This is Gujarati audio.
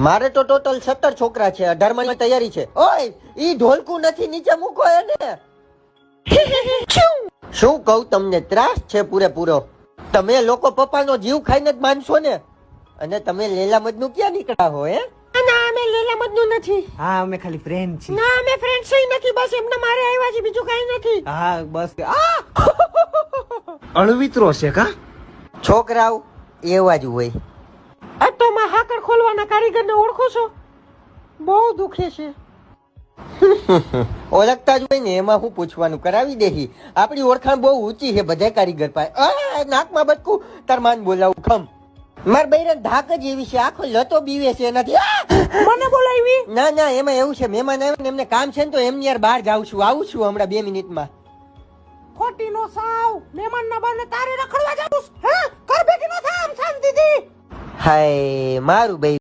મારે તો ટોટલ 17 છોકરા છે, 18 ની તૈયારી છે. ઓય ઈ ઢોલકું નથી, નીચે મૂકો એને. શું કહું તમને, ત્રાસ છે પૂરેપૂરો. તમે લોકો પપ્પાનો જીવ ખાઈને જ માનશો ને. અને તમે લેલા મજનુ ક્યાં નીકળ્યા હો હે? ના અમે લેલા મજનુ નથી. હા અમે ખાલી ફ્રેન્ડ છીએ. ના અમે ફ્રેન્ડ છે નથી, બસ એમને મારે આવ્યા છે, બીજું કઈ નથી. હા બસ અળવિત્રો છે કા છોકરાઓ એવા જ હોય. આ તો માં હાકર ખોલવાના કારીગરને ઓળખો છો? બહુ દુખે છે. ઓળખતા જ હોય ને, એમાં હું પૂછવાનું, કરાવી દેહી. આપણી ઓળખાણ બહુ ઊંચી છે બધા કારીગર પાસે. નાકમાં બટકું તાર માન બોલાવું ખમ. માર બૈરા ધાક જ એવી છે, આખો લતો બીવે છે એનાથી. મને બોલાવી? ના ના, એમાં એવું છે, મહેમાન આવે ને એમને કામ છે ને, તો એમની યાર બહાર જાઉં છું, આવું છું હમણાં 2 મિનિટમાં. ખોટી નો સાવ, મહેમાન ના બાને તારે રખડવા જાવું હે? કર બેકી નો થામ શાંતિથી. હાય મારું બૈરું.